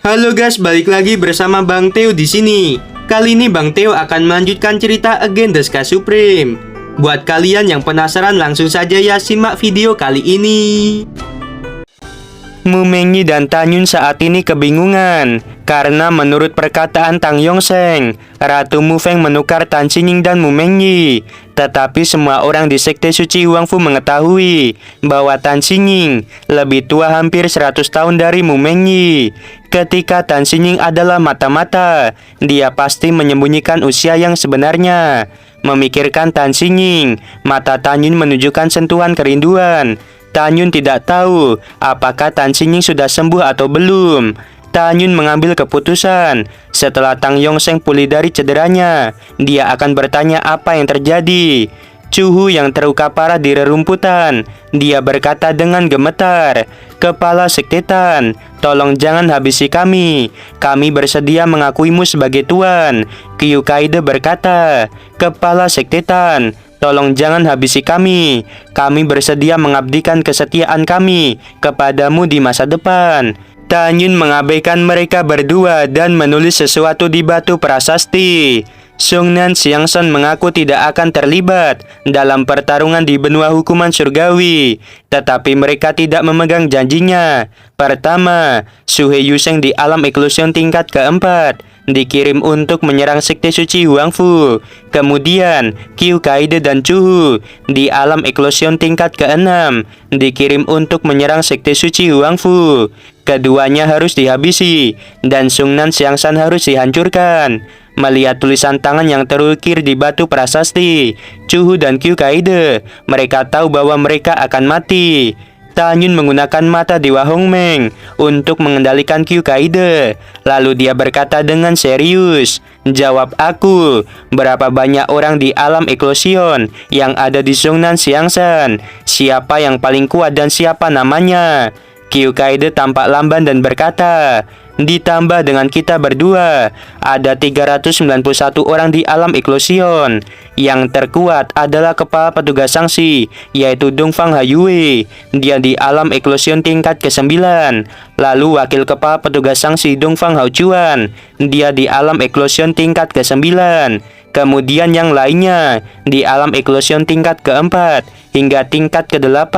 Halo guys, balik lagi bersama Bang Theo di sini. Kali ini Bang Theo akan melanjutkan cerita Again the Sky Supreme. Buat kalian yang penasaran, langsung saja ya simak video kali ini. Mu Mengyi dan Tanyun saat ini kebingungan karena menurut perkataan Tang Yongsheng, Ratu Mu Feng menukar Tan Xingning dan Mu Mengyi. Tetapi semua orang di Sekte Suci Huangfu mengetahui bahwa Tan Xingning lebih tua hampir 100 tahun dari Mu Mengyi. Ketika Tan Xingning adalah mata-mata, dia pasti menyembunyikan usia yang sebenarnya. Memikirkan Tan Xingning, mata Tanyun menunjukkan sentuhan kerinduan. Tanyun tidak tahu apakah Tan Xingning sudah sembuh atau belum. Tanyun mengambil keputusan. Setelah Tang Yongsheng pulih dari cederanya, dia akan bertanya apa yang terjadi. Cuhu yang terluka parah di rerumputan. Dia berkata dengan gemetar, "Kepala Sektetan, tolong jangan habisi kami. Kami bersedia mengakuimu sebagai tuan." Kyu Kaide berkata, "Kepala Sektetan, tolong jangan habisi kami. Kami bersedia mengabdikan kesetiaan kami kepadamu di masa depan." Tanyun mengabaikan mereka berdua dan menulis sesuatu di batu prasasti. Sungnan Xiangsan mengaku tidak akan terlibat dalam pertarungan di benua hukuman surgawi, tetapi mereka tidak memegang janjinya. Pertama, Su He Yusheng di alam eklusion tingkat keempat dikirim untuk menyerang Sekte Suci Huangfu. Kemudian, Kyu Kaide dan Cuhu di alam eklusion tingkat keenam dikirim untuk menyerang Sekte Suci Huangfu. Keduanya harus dihabisi dan Sungnan Xiangsan harus dihancurkan. Melihat tulisan tangan yang terukir di batu prasasti, Cuhu dan Kyu Kaide, mereka tahu bahwa mereka akan mati. Tanyun menggunakan mata Dewa Hongmeng untuk mengendalikan Kyu Kaide. Lalu dia berkata dengan serius, "Jawab aku, berapa banyak orang di alam eklosion yang ada di Sungnan Xiangsan? Siapa yang paling kuat dan siapa namanya?" Kyu Kaide tampak lamban dan berkata, "Ditambah dengan kita berdua, ada 391 orang di alam eklosion. Yang terkuat adalah kepala petugas sanksi, yaitu Dongfang Haiyue. Dia di alam eklosion tingkat ke-9. Lalu wakil kepala petugas sanksi Dongfang Haochuan. Dia di alam eklosion tingkat ke-9. Kemudian yang lainnya di alam eklosion tingkat ke-4 hingga tingkat ke-8.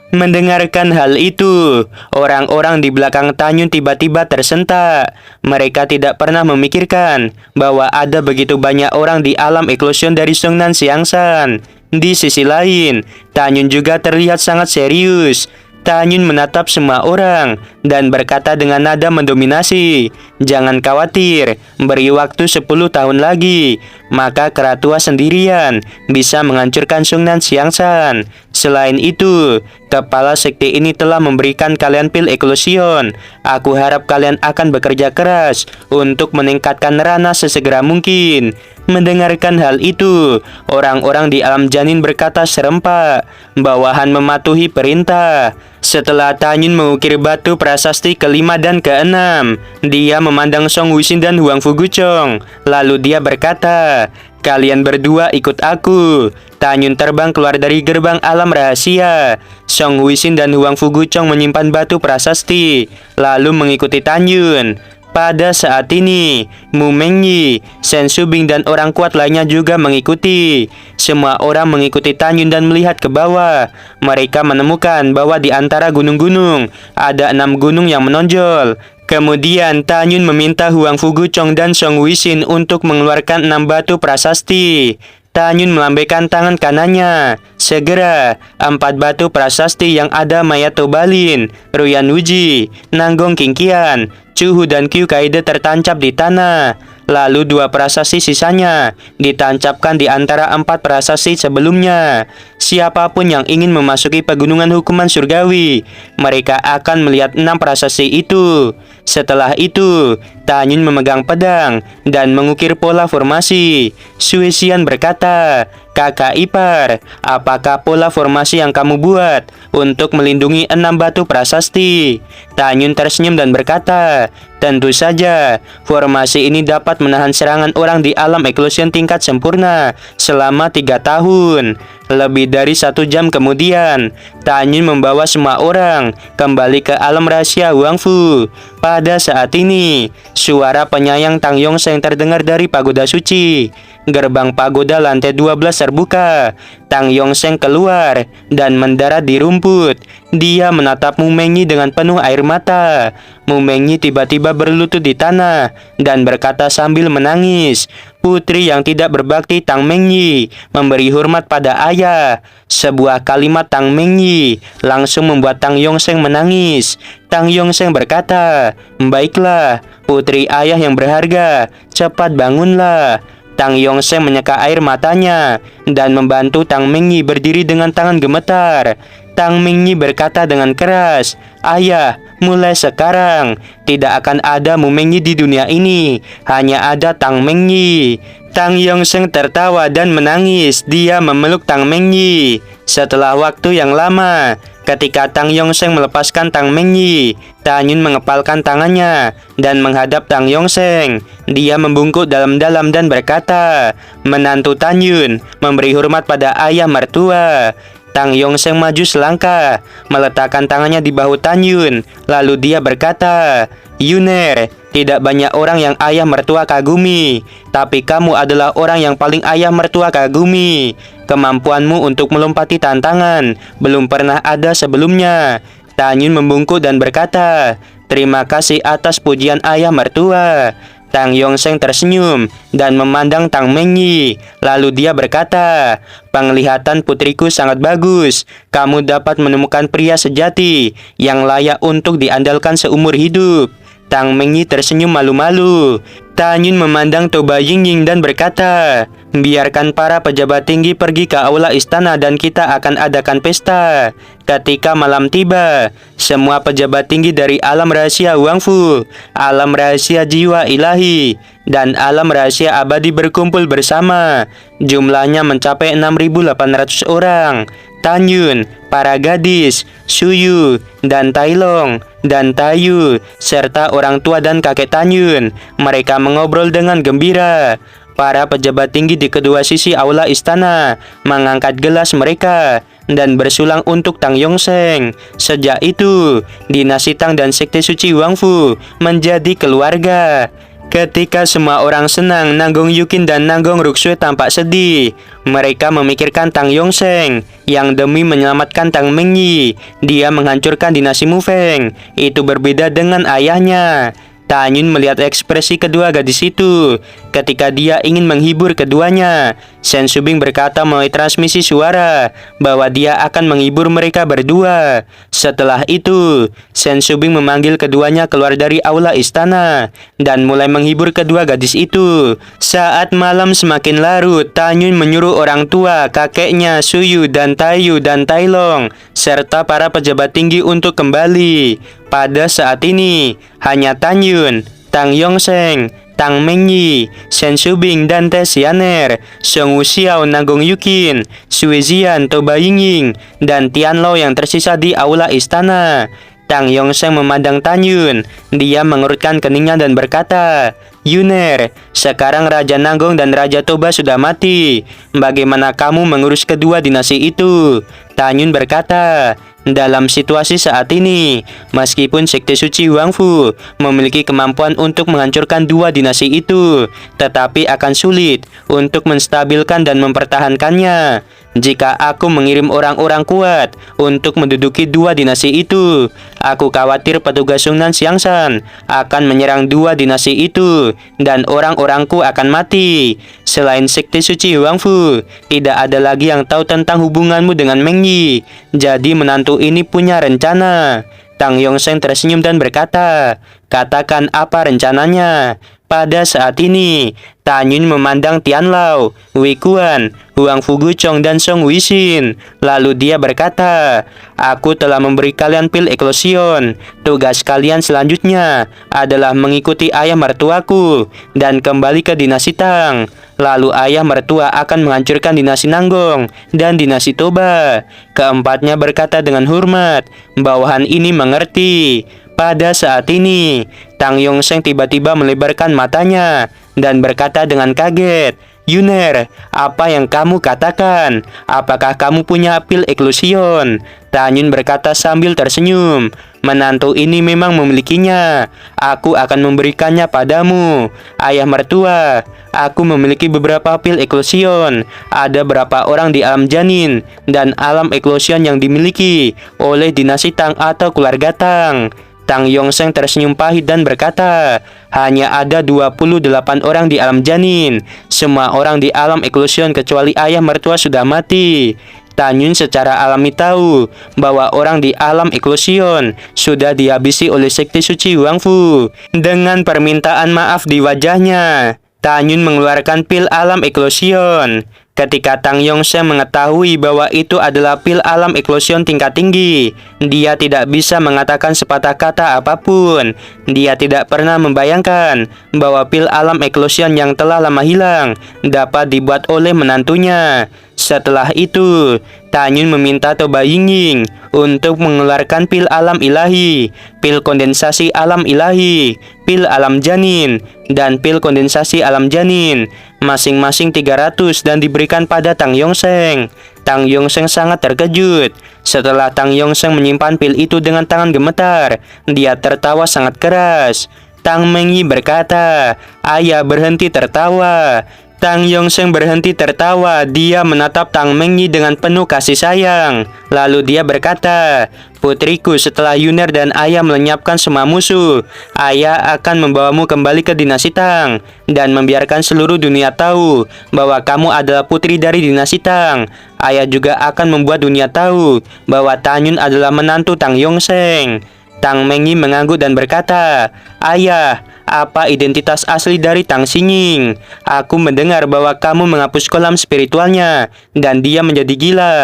Mendengarkan hal itu, orang-orang di belakang Tanyun tiba-tiba tersentak. Mereka tidak pernah memikirkan bahwa ada begitu banyak orang di alam eklosion dari Sungnan Xiangsan. Di sisi lain, Tanyun juga terlihat sangat serius. Tanyun menatap semua orang dan berkata dengan nada mendominasi, "Jangan khawatir, beri waktu 10 tahun lagi, maka Keratua sendirian bisa menghancurkan Sungnan Xiangsan. Selain itu, kepala sekte ini telah memberikan kalian pil eklosion. Aku harap kalian akan bekerja keras untuk meningkatkan Rana sesegera mungkin." Mendengarkan hal itu, orang-orang di alam janin berkata serempak, bawahan mematuhi perintah. Setelah Tanyun mengukir batu prasasti ke-5 dan ke-6, dia memandang Song Wuxin dan Huang Fuguchong. Lalu dia berkata, "Kalian berdua ikut aku." Tanyun terbang keluar dari gerbang alam rahasia. Song Wuxin dan Huang Fuguchong menyimpan batu prasasti, lalu mengikuti Tanyun. Pada saat ini, Mu Mengyi, Shen Shubing dan orang kuat lainnya juga mengikuti. Semua orang mengikuti Tanyun dan melihat ke bawah. Mereka menemukan bahwa di antara gunung-gunung ada 6 gunung yang menonjol. Kemudian Tanyun meminta Huang Fuguchong dan Song Wuxin untuk mengeluarkan 6 batu prasasti. Tanyun melambaikan tangan kanannya. Segera, 4 batu prasasti yang ada Mayato Balin, Ruyan Wuji, Nanggong Qingqian, Cuhu dan Kyu Kaide tertancap di tanah. Lalu 2 prasasti sisanya ditancapkan di antara 4 prasasti sebelumnya. Siapapun yang ingin memasuki pegunungan hukuman surgawi, mereka akan melihat 6 prasasti itu. Setelah itu, Tanyun memegang pedang dan mengukir pola formasi. Su Xian berkata, kakak ipar, apakah pola formasi yang kamu buat untuk melindungi 6 batu prasasti? Tanyun tersenyum dan berkata, tentu saja, formasi ini dapat menahan serangan orang di alam eklusion tingkat sempurna selama 3 tahun. Lebih dari 1 jam kemudian, Tanyun membawa semua orang kembali ke alam rahasia Huang Fu. Pada saat ini, suara penyayang Tang Yongsheng terdengar dari pagoda suci. Gerbang pagoda lantai 12 terbuka. Tang Yongsheng keluar dan mendarat di rumput. Dia menatap Mu Mengyi dengan penuh air mata. Mu Mengyi tiba-tiba berlutut di tanah dan berkata sambil menangis, "Putri yang tidak berbakti Tang Mengyi memberi hormat pada ayah." Sebuah kalimat Tang Mengyi langsung membuat Tang Yongsheng menangis. Tang Yongsheng berkata, "Baiklah, putri ayah yang berharga, cepat bangunlah." Tang Yongsheng menyeka air matanya dan membantu Tang Mengyi berdiri dengan tangan gemetar. Tang Mengyi berkata dengan keras, "Ayah, mulai sekarang tidak akan ada Mu Mengyi di dunia ini, hanya ada Tang Mengyi." Tang Yongsheng tertawa dan menangis. Dia memeluk Tang Mengyi. Setelah waktu yang lama, ketika Tang Yongsheng melepaskan Tang Mengyi, Tanyun mengepalkan tangannya dan menghadap Tang Yongsheng. Dia membungkuk dalam-dalam dan berkata, "Menantu Tanyun memberi hormat pada ayah mertua." Tang Yongsheng maju selangkah, meletakkan tangannya di bahu Tanyun. Lalu dia berkata, "Yuner, tidak banyak orang yang ayah mertua kagumi, tapi kamu adalah orang yang paling ayah mertua kagumi. Kemampuanmu untuk melompati tantangan belum pernah ada sebelumnya." Tanyun membungkuk dan berkata, "Terima kasih atas pujian ayah mertua." Tang Yongsheng tersenyum dan memandang Tang Mengyi. Lalu dia berkata, "Penglihatan putriku sangat bagus. Kamu dapat menemukan pria sejati yang layak untuk diandalkan seumur hidup." Tang Mengyi tersenyum malu-malu. Tanyun memandang Toba Yingying dan berkata, "Biarkan para pejabat tinggi pergi ke aula istana dan kita akan adakan pesta." Ketika malam tiba, semua pejabat tinggi dari alam rahasia Huang Fu, alam rahasia jiwa ilahi, dan alam rahasia abadi berkumpul bersama. Jumlahnya mencapai 6.800 orang. Tanyun, para gadis, Suyu, dan Tailong, dan Tayu, serta orang tua dan kakek Tanyun. Mereka mengobrol dengan gembira. Para pejabat tinggi di kedua sisi aula istana mengangkat gelas mereka dan bersulang untuk Tang Yongsheng. Sejak itu, dinasti Tang dan sekte suci Huang Fu menjadi keluarga. Ketika semua orang senang, Nanggong Yukin dan Nanggong Ruksue tampak sedih. Mereka memikirkan Tang Yongsheng yang demi menyelamatkan Tang Mengyi, dia menghancurkan dinasti Mufeng. Itu berbeda dengan ayahnya. Tanyun melihat ekspresi kedua gadis itu. Ketika dia ingin menghibur keduanya, Shen Subing berkata melalui transmisi suara bahwa dia akan menghibur mereka berdua. Setelah itu, Shen Subing memanggil keduanya keluar dari aula istana dan mulai menghibur kedua gadis itu. Saat malam semakin larut, Tanyun menyuruh orang tua, kakeknya, Suyu dan Tayu dan Tailong, serta para pejabat tinggi untuk kembali. Pada saat ini, hanya Tanyun, Tang Yongsheng, Tang Mengyi, Shen Subing dan Te Xianer, Song Wuxiao, Nanggong Yukin, Sui Zian, Toba Yingying, dan Tian Lo yang tersisa di aula istana. Tang Yongsheng memandang Tanyun. Dia mengerutkan keningnya dan berkata, "Yuner, sekarang Raja Nanggong dan Raja Toba sudah mati. Bagaimana kamu mengurus kedua dinasti itu?" Tanyun berkata, "Dalam situasi saat ini, meskipun sekte suci Huang Fu memiliki kemampuan untuk menghancurkan dua dinasti itu, tetapi akan sulit untuk menstabilkan dan mempertahankannya. Jika aku mengirim orang-orang kuat untuk menduduki dua dinasti itu, aku khawatir petugas Sungnan Xiangshan akan menyerang dua dinasti itu dan orang-orangku akan mati. Selain sekte suci Huang Fu, tidak ada lagi yang tahu tentang hubunganmu dengan Mengyi. Jadi menantu ini punya rencana." Tang Yongsheng tersenyum dan berkata, "Katakan apa rencananya?" Pada saat ini, Tanyun memandang Tian Lao, Wei Kuan, Huang Fuguchong dan Song Wixin. Lalu dia berkata, "Aku telah memberi kalian pil eklosion. Tugas kalian selanjutnya adalah mengikuti ayah mertuaku dan kembali ke dinasti Tang. lalu ayah mertua akan menghancurkan dinasti Nanggong dan dinasti Toba. Keempatnya berkata dengan hormat, bawahan ini mengerti. Pada saat ini, Tang Yongsheng tiba-tiba melebarkan matanya dan berkata dengan kaget, Yuner, apa yang kamu katakan? Apakah kamu punya pil eklusion? Tanyun berkata sambil tersenyum, menantu ini memang memilikinya. Aku akan memberikannya padamu. Ayah mertua, aku memiliki beberapa pil eklusion. Ada berapa orang di alam janin dan alam eklusion yang dimiliki oleh dinasti Tang atau keluarga Tang. Tang Yongsheng tersenyum pahit dan berkata, hanya ada 28 orang di alam janin. Semua orang di alam eklusion kecuali ayah mertua sudah mati. Tanyun secara alami tahu bahwa orang di alam eklusion sudah dihabisi oleh sekte suci Wangfu. Dengan permintaan maaf di wajahnya, Tanyun mengeluarkan pil alam eklusion. Ketika Tang Yongsheng mengetahui bahwa itu adalah pil alam eklusion tingkat tinggi, dia tidak bisa mengatakan sepatah kata apapun. Dia tidak pernah membayangkan bahwa pil alam eklusion yang telah lama hilang dapat dibuat oleh menantunya. Setelah itu, Tanyun meminta Toba Yingying untuk mengeluarkan pil alam ilahi, pil kondensasi alam ilahi, pil alam janin, dan pil kondensasi alam janin, masing-masing 300 dan diberikan pada Tang Yongsheng. Tang Yongsheng sangat terkejut. Setelah Tang Yongsheng menyimpan pil itu dengan tangan gemetar, dia tertawa sangat keras. Tang Mengyi berkata, ayah berhenti tertawa. Tang Yongsheng berhenti tertawa. Dia menatap Tang Mengyi dengan penuh kasih sayang. Lalu dia berkata, putriku, setelah Yuner dan ayah melenyapkan semua musuh, ayah akan membawamu kembali ke dinasti Tang dan membiarkan seluruh dunia tahu bahwa kamu adalah putri dari dinasti Tang. Ayah juga akan membuat dunia tahu bahwa Tanyun adalah menantu Tang Yongsheng. Tang Mengyi mengangguk dan berkata, ayah, apa identitas asli dari Tang Xingning? Aku mendengar bahwa kamu menghapus kolam spiritualnya dan dia menjadi gila.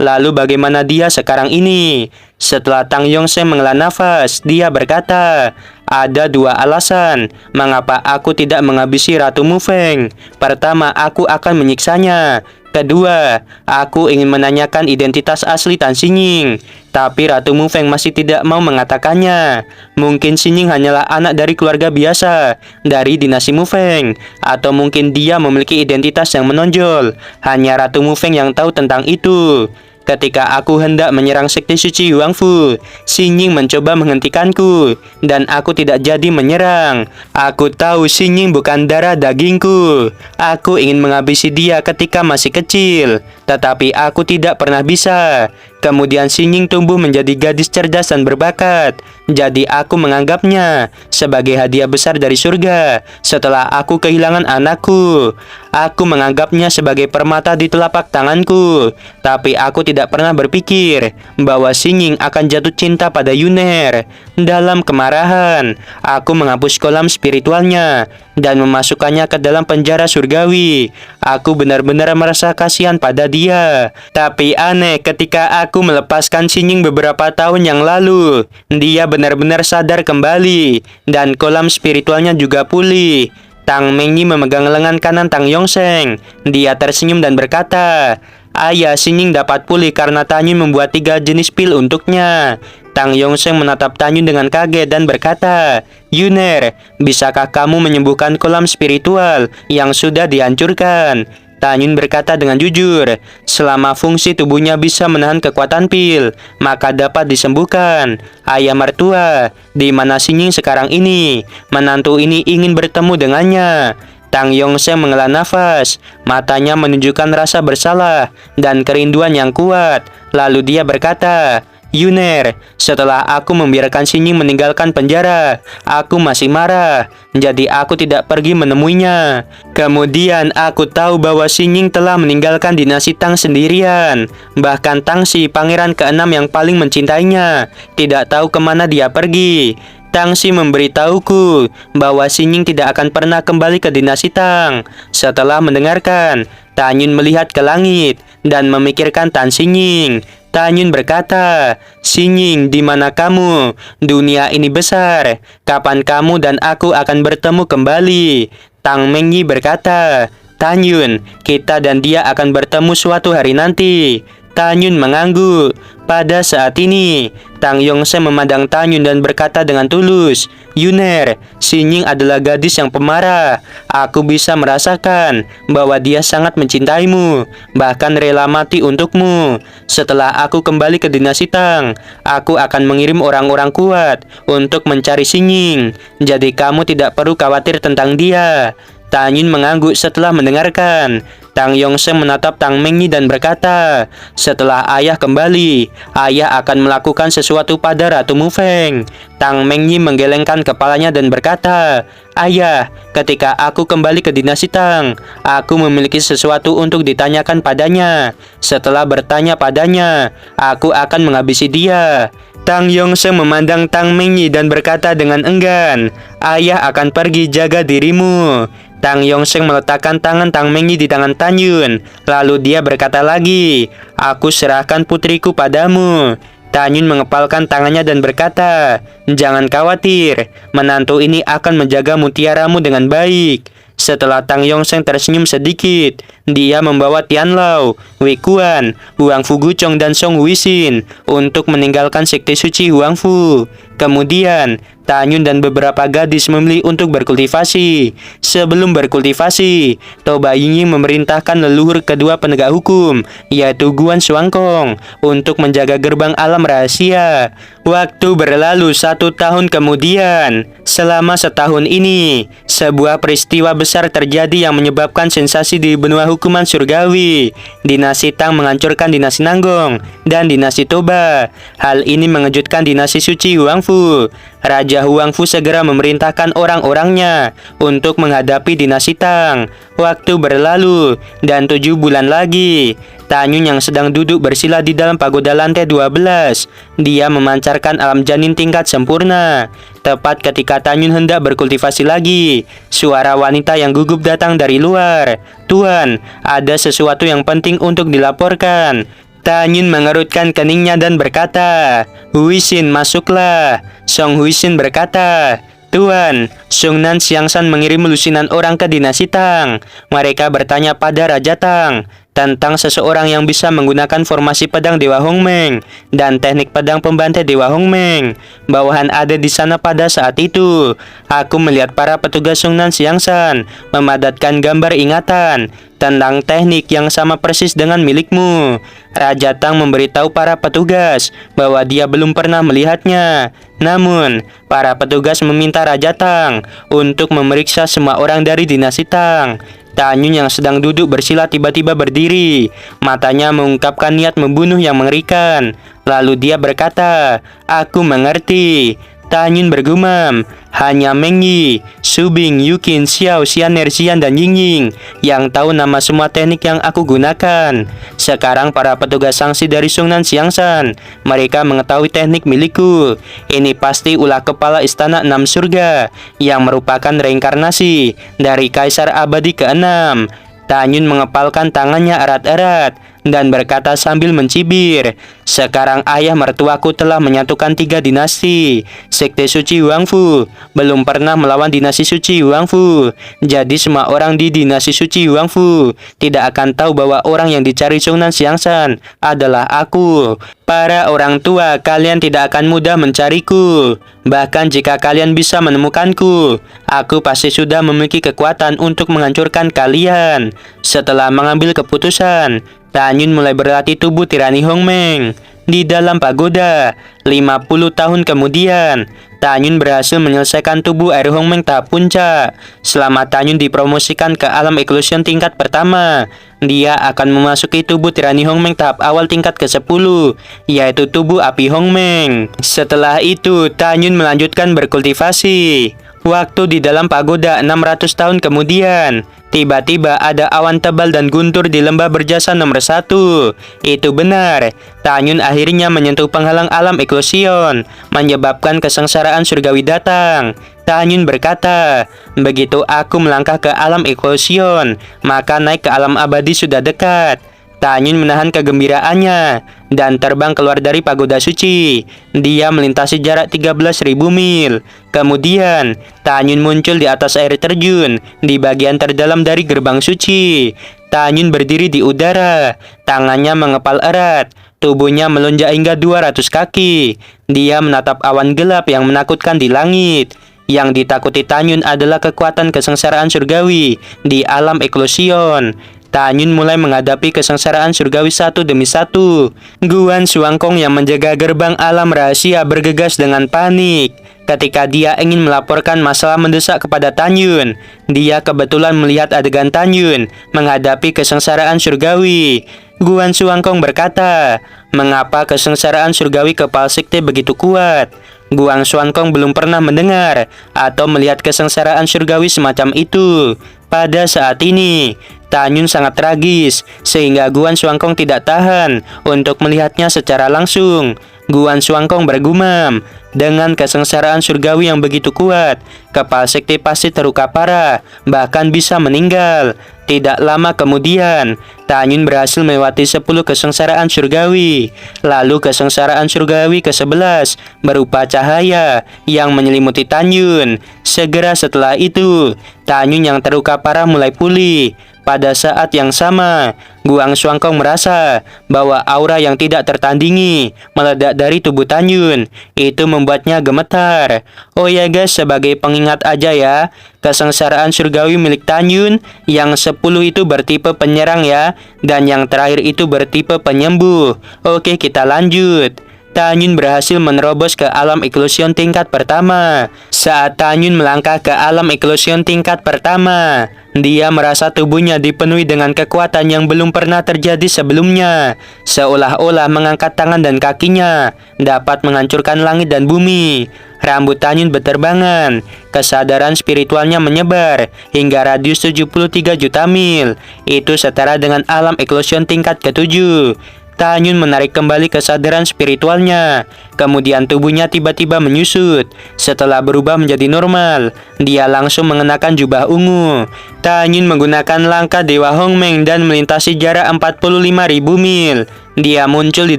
Lalu bagaimana dia sekarang ini? Setelah Tang Yongsheng menghela nafas, dia berkata, ada dua alasan mengapa aku tidak menghabisi Ratu Mufeng. Pertama, aku akan menyiksanya. Kedua, aku ingin menanyakan identitas asli Tan Xingning, tapi Ratu Mufeng masih tidak mau mengatakannya. Mungkin Xingning hanyalah anak dari keluarga biasa dari dinasti Mufeng, atau mungkin dia memiliki identitas yang menonjol. Hanya Ratu Mufeng yang tahu tentang itu. Ketika aku hendak menyerang sekte suci Wangfu, Xingning mencoba menghentikanku, dan aku tidak jadi menyerang. Aku tahu Xingning bukan darah dagingku. Aku ingin menghabisi dia ketika masih kecil, tetapi aku tidak pernah bisa. Kemudian Xingning tumbuh menjadi gadis cerdas dan berbakat. Jadi aku menganggapnya sebagai hadiah besar dari surga setelah aku kehilangan anakku. Aku menganggapnya sebagai permata di telapak tanganku. Tapi aku tidak pernah berpikir bahwa Xingning akan jatuh cinta pada Yuner. Dalam kemarahan, aku menghapus kolam spiritualnya dan memasukkannya ke dalam penjara surgawi. Aku benar-benar merasa kasihan pada dia. Tapi aneh, ketika aku melepaskan Xingning beberapa tahun yang lalu, dia benar-benar sadar kembali dan kolam spiritualnya juga pulih. Tang Mengyi memegang lengan kanan Tang Yongsheng. Dia tersenyum dan berkata, ayah, Xingning dapat pulih karena Tanyun membuat 3 jenis pil untuknya. Tang Yongsheng menatap Tanyun dengan kaget dan berkata, Yuner, bisakah kamu menyembuhkan kolam spiritual yang sudah dihancurkan? Tanyun berkata dengan jujur, selama fungsi tubuhnya bisa menahan kekuatan pil, maka dapat disembuhkan. Ayah mertua, di mana Xingning sekarang ini? Menantu ini ingin bertemu dengannya. Tang Yongsheng menghela nafas, matanya menunjukkan rasa bersalah dan kerinduan yang kuat. Lalu dia berkata, Yuner, setelah aku membiarkan Xingning meninggalkan penjara, aku masih marah. Jadi aku tidak pergi menemuinya. Kemudian aku tahu bahwa Xingning telah meninggalkan dinasti Tang sendirian. Bahkan Tangxi, pangeran keenam yang paling mencintainya, tidak tahu kemana dia pergi. Tangxi memberitahuku bahwa Xingning tidak akan pernah kembali ke dinasti Tang. Setelah mendengarkan, Tanyun melihat ke langit dan memikirkan Tan Xingning. Tanyun berkata, Xingning, di mana kamu? Dunia ini besar. Kapan kamu dan aku akan bertemu kembali? Tang Mengyi berkata, Tanyun, kita dan dia akan bertemu suatu hari nanti. Tanyun mengangguk. Pada saat ini, Tang Yongse memandang Tanyun dan berkata dengan tulus, "Yuner, si Nying adalah gadis yang pemarah. Aku bisa merasakan bahwa dia sangat mencintaimu, bahkan rela mati untukmu. Setelah aku kembali ke dinasti Tang, aku akan mengirim orang-orang kuat untuk mencari si Nying. Jadi kamu tidak perlu khawatir tentang dia." Tanyun mengangguk setelah mendengarkan. Tang Yongse menatap Tang Mengyi dan berkata, "Setelah ayah kembali, ayah akan melakukan sesuatu pada Ratu Mufeng." Tang Mengyi menggelengkan kepalanya dan berkata, "Ayah, ketika aku kembali ke dinasti Tang, aku memiliki sesuatu untuk ditanyakan padanya. Setelah bertanya padanya, aku akan menghabisi dia." Tang Yongse memandang Tang Mengyi dan berkata dengan enggan, "Ayah akan pergi, jaga dirimu." Tang Yongse meletakkan tangan Tang Mengyi di tangan Tanyun. Lalu dia berkata lagi, "Aku serahkan putriku padamu." Tanyun mengepalkan tangannya dan berkata, "Jangan khawatir, menantu ini akan menjaga mutiaramu dengan baik." Setelah Tang Yongse tersenyum sedikit, dia membawa Tianlao, Wei Kuan, Huangfu Guchong dan Song Huixin untuk meninggalkan sekte suci Huangfu. Kemudian, Tanyun dan beberapa gadis memilih untuk berkultivasi. Sebelum berkultivasi, Toba Yingying memerintahkan leluhur kedua penegak hukum, yaitu Guan Shuangkong, untuk menjaga gerbang alam rahasia. Waktu berlalu 1 tahun kemudian. Selama setahun ini, sebuah peristiwa besar terjadi yang menyebabkan sensasi di benua hukuman surgawi. Dinasti Tang menghancurkan dinasti Nanggong dan dinasti Toba. Hal ini mengejutkan dinasti suci Huangfu. Raja Huangfu segera memerintahkan orang-orangnya untuk menghadapi dinasti Tang. Waktu berlalu dan 7 bulan lagi. Tanyun yang sedang duduk bersila di dalam pagoda lantai 12. Dia memancarkan alam janin tingkat sempurna. Tepat ketika Tanyun hendak berkultivasi lagi, suara wanita yang gugup datang dari luar. "Tuan, ada sesuatu yang penting untuk dilaporkan." Tanyun mengerutkan keningnya dan berkata, "Huixin, masuklah." Song Huixin berkata, "Tuan, Sungnan Xiangsan mengirim lusinan orang ke dinasti Tang. Mereka bertanya pada Raja Tang tentang seseorang yang bisa menggunakan formasi pedang Dewa Hongmeng dan teknik pedang pembantai Dewa Hongmeng. Bawahan ada di sana pada saat itu. Aku melihat para petugas Sungnan Xiangsan memadatkan gambar ingatan tentang teknik yang sama persis dengan milikmu." Raja Tang memberitahu para petugas bahwa dia belum pernah melihatnya. Namun, para petugas meminta Raja Tang untuk memeriksa semua orang dari dinasti Tang. Tanyun yang sedang duduk bersila tiba-tiba berdiri. Matanya mengungkapkan niat membunuh yang mengerikan. Lalu dia berkata, "Aku mengerti." Tanyun bergumam, "Hanya Mengyi, Subing, Yukin, Xiao, Xianer, Xian, dan Yingying yang tahu nama semua teknik yang aku gunakan. Sekarang para petugas sanksi dari Sungnan Xiangsan, mereka mengetahui teknik milikku. Ini pasti ulah kepala Istana 6 Surga yang merupakan reinkarnasi dari Kaisar Abadi ke-6. Tanyun mengepalkan tangannya erat-erat dan berkata sambil mencibir, "Sekarang ayah mertuaku telah menyatukan 3 dinasti. Sekte suci Huangfu belum pernah melawan dinasti suci Huangfu. Jadi semua orang di dinasti suci Huangfu tidak akan tahu bahwa orang yang dicari Sungnan Xiangsan adalah aku. Para orang tua, kalian tidak akan mudah mencariku. Bahkan jika kalian bisa menemukanku, aku pasti sudah memiliki kekuatan untuk menghancurkan kalian." Setelah mengambil keputusan, Tanyun mulai berlatih tubuh tirani Hongmeng. Di dalam pagoda, 50 tahun kemudian, Tanyun berhasil menyelesaikan tubuh air Hongmeng tahap puncak. Selama Tanyun dipromosikan ke alam eklusion tingkat pertama, dia akan memasuki tubuh tirani Hongmeng tahap awal tingkat ke-10, yaitu tubuh api Hongmeng. Setelah itu, Tanyun melanjutkan berkultivasi. Waktu di dalam pagoda 600 tahun kemudian, tiba-tiba ada awan tebal dan guntur di lembah berjasa nomor 1. Itu benar, Tanyun akhirnya menyentuh penghalang alam eklusion, menyebabkan kesengsaraan surgawi datang. Tanyun berkata, "Begitu aku melangkah ke alam eklusion, maka naik ke alam abadi sudah dekat." Tanyun menahan kegembiraannya dan terbang keluar dari pagoda suci. Dia melintasi jarak 13.000 mil. Kemudian, Tanyun muncul di atas air terjun di bagian terdalam dari gerbang suci. Tanyun berdiri di udara, tangannya mengepal erat, tubuhnya melonjak hingga 200 kaki. Dia menatap awan gelap yang menakutkan di langit. Yang ditakuti Tanyun adalah kekuatan kesengsaraan surgawi di alam eklosion. Tanyun mulai menghadapi kesengsaraan surgawi satu demi satu. Guan Xuangkong yang menjaga gerbang alam rahasia bergegas dengan panik. Ketika dia ingin melaporkan masalah mendesak kepada Tanyun, dia kebetulan melihat adegan Tanyun menghadapi kesengsaraan surgawi. Guan Xuangkong berkata, "Mengapa kesengsaraan surgawi kepala sekte begitu kuat?" Guan Xuangkong belum pernah mendengar atau melihat kesengsaraan surgawi semacam itu. Pada saat ini, Tanyun sangat tragis, sehingga Guan Xuangkong tidak tahan untuk melihatnya secara langsung. Guan Xuangkong bergumam, dengan kesengsaraan surgawi yang begitu kuat, kepala sekte pasti terluka parah, bahkan bisa meninggal. Tidak lama kemudian, Tanyun berhasil melewati 10 kesengsaraan surgawi. Lalu kesengsaraan surgawi ke-11 berupa cahaya yang menyelimuti Tanyun. Segera setelah itu, Tanyun yang terluka parah mulai pulih. Pada saat yang sama, Guan Xuangkong merasa bahwa aura yang tidak tertandingi meledak dari tubuh Tanyun. Itu membuatnya gemetar. Oh ya guys, sebagai pengingat aja ya, kesengsaraan surgawi milik Tanyun yang 10 itu bertipe penyerang ya, dan yang terakhir itu bertipe penyembuh. Oke, kita lanjut. Tanyun berhasil menerobos ke alam eklosion tingkat pertama. Saat Tanyun melangkah ke alam eklosion tingkat pertama, dia merasa tubuhnya dipenuhi dengan kekuatan yang belum pernah terjadi sebelumnya. Seolah-olah mengangkat tangan dan kakinya dapat menghancurkan langit dan bumi. Rambut Tanyun berterbangan, kesadaran spiritualnya menyebar hingga radius 73 juta mil. Itu setara dengan alam eklosion tingkat ke-7. Tanyun menarik kembali kesadaran spiritualnya. Kemudian tubuhnya tiba-tiba menyusut. Setelah berubah menjadi normal, dia langsung mengenakan jubah ungu. Tanyun menggunakan langkah Dewa Hongmeng dan melintasi jarak 45.000 mil. Dia muncul di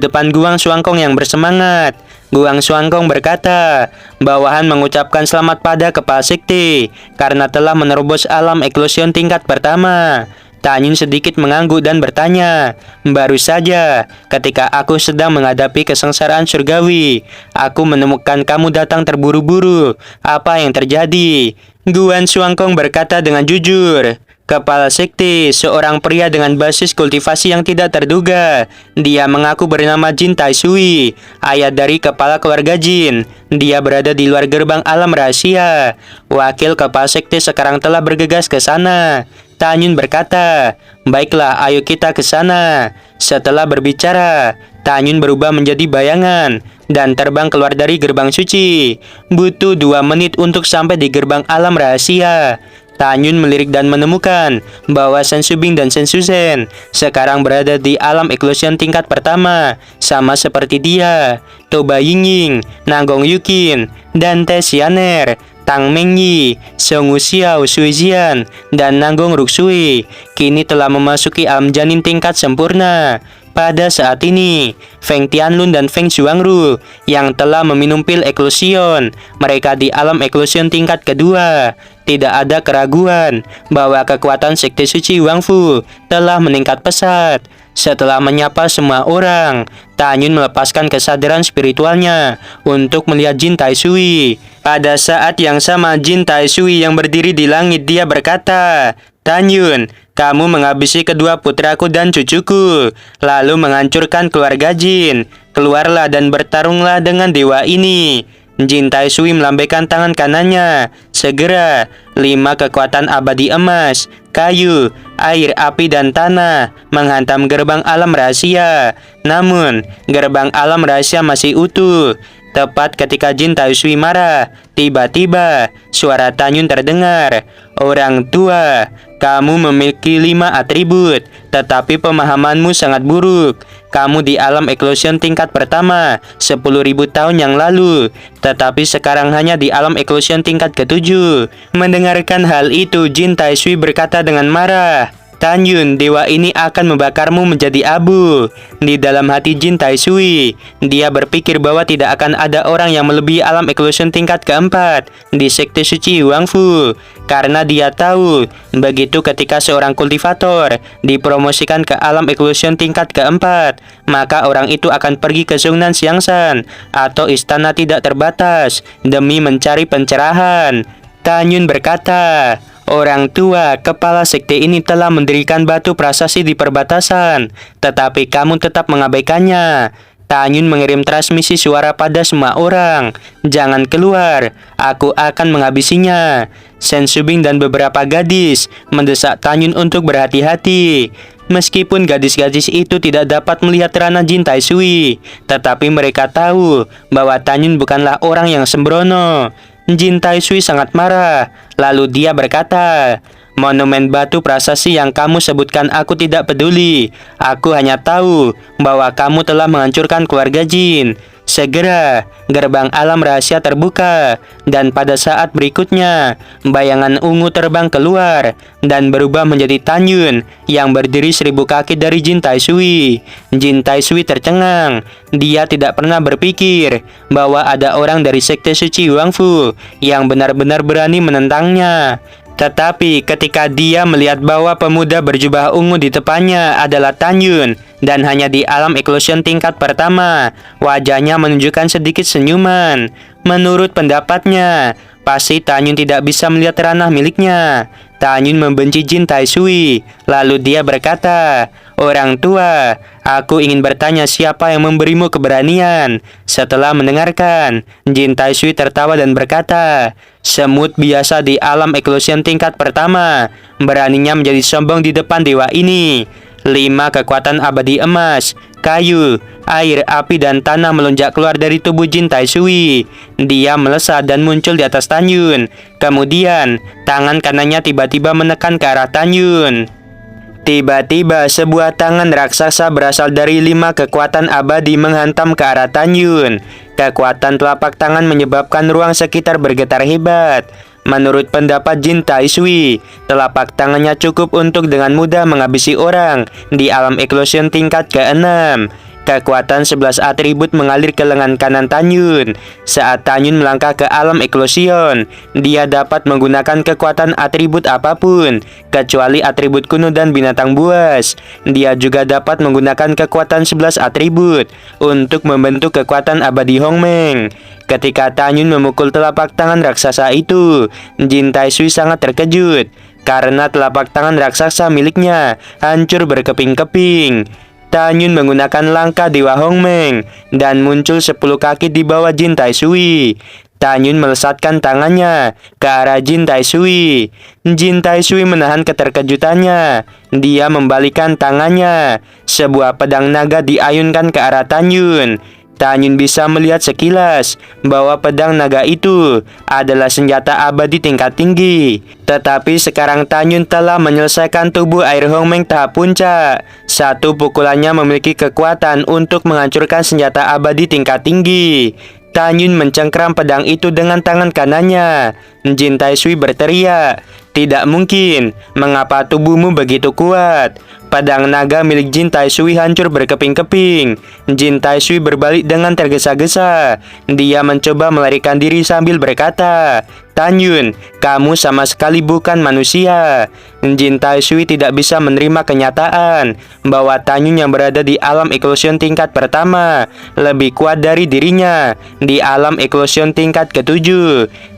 depan Guan Xuangkong yang bersemangat. Guan Xuangkong berkata, "Bawahan mengucapkan selamat pada kepala sekte karena telah menerobos alam eklosion tingkat pertama." Tanyun sedikit mengangguk dan bertanya, "Baru saja, ketika aku sedang menghadapi kesengsaraan surgawi, aku menemukan kamu datang terburu-buru. Apa yang terjadi?" Guan Xuangkong berkata dengan jujur, "Kepala sekte, seorang pria dengan basis kultivasi yang tidak terduga. Dia mengaku bernama Jin Taisui, ayah dari kepala keluarga Jin. Dia berada di luar gerbang alam rahasia. Wakil kepala sekte sekarang telah bergegas ke sana." Tanyun berkata, "Baiklah, ayo kita ke sana." Setelah berbicara, Tanyun berubah menjadi bayangan dan terbang keluar dari gerbang suci. Butuh 2 menit untuk sampai di gerbang alam rahasia. Tanyun melirik dan menemukan bahwa Sensu Bing dan Sensu Zhen sekarang berada di alam eklosion tingkat pertama, sama seperti dia. Toba Yingying, Nanggong Yukin, dan Te Xianer, Tang Mengyi, Song Wuxiao, Sui Jian, dan Nanggong Ruksui kini telah memasuki alam janin tingkat sempurna. Pada saat ini, Feng Tianlun dan Feng Xuangru yang telah meminum pil eklosion, mereka di alam eklosion tingkat kedua. Tidak ada keraguan bahwa kekuatan sekte suci Wangfu telah meningkat pesat. Setelah menyapa semua orang, Tanyun melepaskan kesadaran spiritualnya untuk melihat Jin Taisui. Pada saat yang sama, Jin Taisui yang berdiri di langit, dia berkata, "Tanyun, kamu menghabisi kedua putraku dan cucuku, lalu menghancurkan keluarga Jin. Keluarlah dan bertarunglah dengan dewa ini." Jin Taisui melambaikan tangan kanannya. Segera, 5 kekuatan abadi emas, kayu, air, api, dan tanah menghantam gerbang alam rahasia. Namun, gerbang alam rahasia masih utuh. Tepat ketika Jin Taisui marah, tiba-tiba suara Tanyun terdengar. "Orang tua, kamu memiliki 5 atribut, tetapi pemahamanmu sangat buruk. Kamu di alam eklosion tingkat pertama 10.000 tahun yang lalu, tetapi sekarang hanya di alam eklosion tingkat ke-7. Mendengarkan hal itu, Jin Taisui berkata dengan marah, Tanyun, dewa ini akan membakarmu menjadi abu. Di dalam hati Jin Taishui, dia berpikir bahwa tidak akan ada orang yang melebihi alam eklusion tingkat keempat di sekte suci Huangfu. Karena dia tahu, begitu ketika seorang kultivator dipromosikan ke alam eklusion tingkat keempat, maka orang itu akan pergi ke Zhongnan Xiangshan atau istana tidak terbatas demi mencari pencerahan. Tanyun berkata, orang tua kepala sekte ini telah mendirikan batu prasasti di perbatasan, tetapi kamu tetap mengabaikannya. Tanyun mengirim transmisi suara pada semua orang. Jangan keluar, aku akan menghabisinya. Shen Shubing dan beberapa gadis mendesak Tanyun untuk berhati-hati. Meskipun gadis-gadis itu tidak dapat melihat ranah Jin Taishui, tetapi mereka tahu bahwa Tanyun bukanlah orang yang sembrono. Jin Taishui sangat marah. Lalu dia berkata, monumen batu prasasti yang kamu sebutkan aku tidak peduli. Aku hanya tahu bahwa kamu telah menghancurkan keluarga Jin. Segera, gerbang alam rahasia terbuka, dan pada saat berikutnya, bayangan ungu terbang keluar dan berubah menjadi Tanyun yang berdiri 1000 kaki dari Jin Taishui. Jin Taishui tercengang. Dia tidak pernah berpikir bahwa ada orang dari sekte suci Huangfu yang benar-benar berani menentangnya. Tetapi ketika dia melihat bahwa pemuda berjubah ungu di depannya adalah Tanyun dan hanya di alam eklusion tingkat pertama, wajahnya menunjukkan sedikit senyuman. Menurut pendapatnya, pasti Tanyun tidak bisa melihat ranah miliknya. Tanyun membenci Jin Taishui. Lalu dia berkata, orang tua, aku ingin bertanya siapa yang memberimu keberanian. Setelah mendengarkan, Jin Taishui tertawa dan berkata, semut biasa di alam eklusion tingkat pertama, beraninya menjadi sombong di depan dewa ini. 5 kekuatan abadi emas, kayu, air, api, dan tanah melonjak keluar dari tubuh Jin Taishui. Dia melesat dan muncul di atas Tanyun. Kemudian, tangan kanannya tiba-tiba menekan ke arah Tanyun. Tiba-tiba sebuah tangan raksasa berasal dari 5 kekuatan abadi menghantam ke arah Tanyun. Kekuatan telapak tangan menyebabkan ruang sekitar bergetar hebat. Menurut pendapat Jin Taishui, telapak tangannya cukup untuk dengan mudah menghabisi orang di alam eklusion tingkat ke-6. Kekuatan 11 atribut mengalir ke lengan kanan Tanyun. Saat Tanyun melangkah ke alam eklusion, dia dapat menggunakan kekuatan atribut apapun, kecuali atribut kuno dan binatang buas. Dia juga dapat menggunakan kekuatan 11 atribut untuk membentuk kekuatan abadi Hongmeng. Ketika Tanyun memukul telapak tangan raksasa itu, Jin Taishui sangat terkejut karena telapak tangan raksasa miliknya hancur berkeping-keping. Tanyun menggunakan langkah Dewa Hongmeng dan muncul 10 kaki di bawah Jin Taishui. Tanyun melesatkan tangannya ke arah Jin Taishui. Jin Taishui menahan keterkejutannya. Dia membalikan tangannya. Sebuah pedang naga diayunkan ke arah Tanyun. Tanyun bisa melihat sekilas bahwa pedang naga itu adalah senjata abadi tingkat tinggi. Tetapi sekarang Tanyun telah menyelesaikan tubuh air Hongmeng tahap puncak. Satu pukulannya memiliki kekuatan untuk menghancurkan senjata abadi tingkat tinggi. Tanyun mencengkram pedang itu dengan tangan kanannya. Jin Taishui berteriak, tidak mungkin, mengapa tubuhmu begitu kuat? Pedang naga milik Jin Taishui hancur berkeping-keping. Jin Taishui berbalik dengan tergesa-gesa. Dia mencoba melarikan diri sambil berkata, Tanyun, kamu sama sekali bukan manusia. Jin Taishui tidak bisa menerima kenyataan bahwa Tanyun yang berada di alam eklusion tingkat pertama lebih kuat dari dirinya di alam eklusion tingkat ke-7.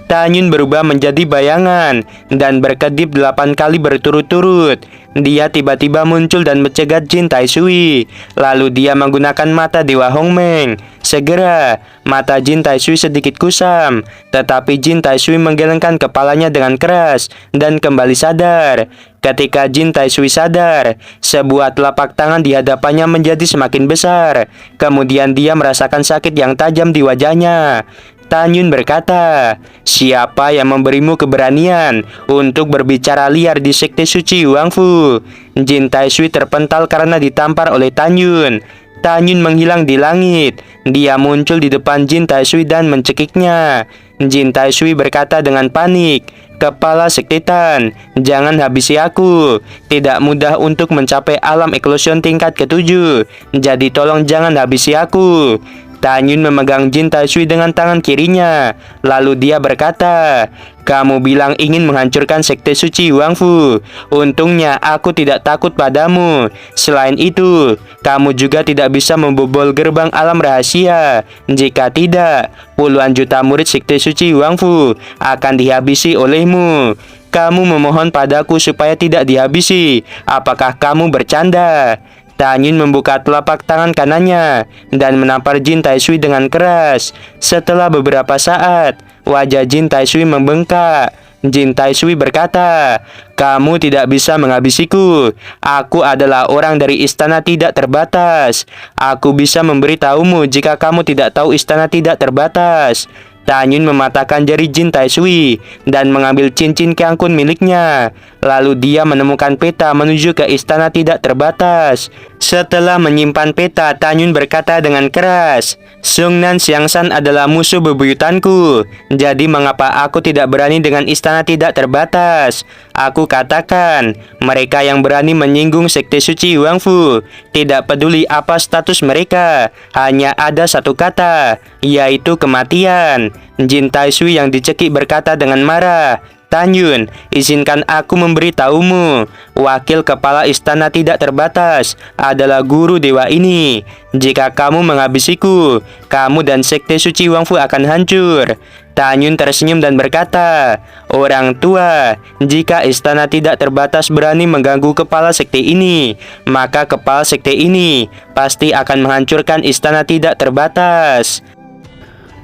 Tanyun berubah menjadi bayangan dan berkedip 8 kali berturut-turut. Dia tiba-tiba muncul dan mencegat Jin Taishui. Lalu dia menggunakan mata Dewa Hongmeng. Segera, mata Jin Taishui sedikit kusam, tetapi Jin Taishui menggelengkan kepalanya dengan keras dan kembali sadar. Ketika Jin Taishui sadar, sebuah telapak tangan di hadapannya menjadi semakin besar. Kemudian dia merasakan sakit yang tajam di wajahnya. Tanyun berkata, siapa yang memberimu keberanian untuk berbicara liar di sekte suci Huangfu? Jin Taishui terpental karena ditampar oleh Tanyun. Tanyun menghilang di langit. Dia muncul di depan Jin Taishui dan mencekiknya. Jin Taishui berkata dengan panik, "Kepala sektetan, jangan habisi aku. Tidak mudah untuk mencapai alam eklosion tingkat ke-7. Jadi tolong jangan habisi aku." Tanyun memegang Jin Taishui dengan tangan kirinya. Lalu dia berkata, "Kamu bilang ingin menghancurkan sekte suci Wangfu. Untungnya aku tidak takut padamu. Selain itu, kamu juga tidak bisa membobol gerbang alam rahasia. Jika tidak, puluhan juta murid sekte suci Wangfu akan dihabisi olehmu. Kamu memohon padaku supaya tidak dihabisi. Apakah kamu bercanda?" Tanyun membuka telapak tangan kanannya dan menampar Jin Taishui dengan keras. Setelah beberapa saat, wajah Jin Taishui membengkak. Jin Taishui berkata, "Kamu tidak bisa menghabisiku. Aku adalah orang dari istana tidak terbatas. Aku bisa memberitahumu jika kamu tidak tahu istana tidak terbatas." Tanyun mematahkan jari Jin Taishui dan mengambil cincin keangkun miliknya. Lalu dia menemukan peta menuju ke istana tidak terbatas. Setelah menyimpan peta, Tanyun berkata dengan keras, "Sungnan Xiangsan adalah musuh bebuyutanku. Jadi mengapa aku tidak berani dengan istana tidak terbatas? Aku katakan, mereka yang berani menyinggung sekte suci Wangfu, tidak peduli apa status mereka, hanya ada satu kata, yaitu kematian." Jin Taishui yang dicekik berkata dengan marah, "Tanyun, izinkan aku memberitahumu. Wakil kepala istana tidak terbatas adalah guru dewa ini. Jika kamu menghabisiku, kamu dan sekte suci Wangfu akan hancur." Tanyun tersenyum dan berkata, "Orang tua, jika istana tidak terbatas berani mengganggu kepala sekte ini, maka kepala sekte ini pasti akan menghancurkan istana tidak terbatas."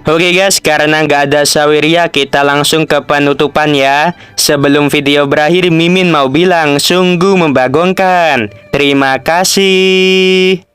Oke guys, karena nggak ada Saweria, kita langsung ke penutupan ya. Sebelum video berakhir, Mimin mau bilang sungguh membagongkan. Terima kasih.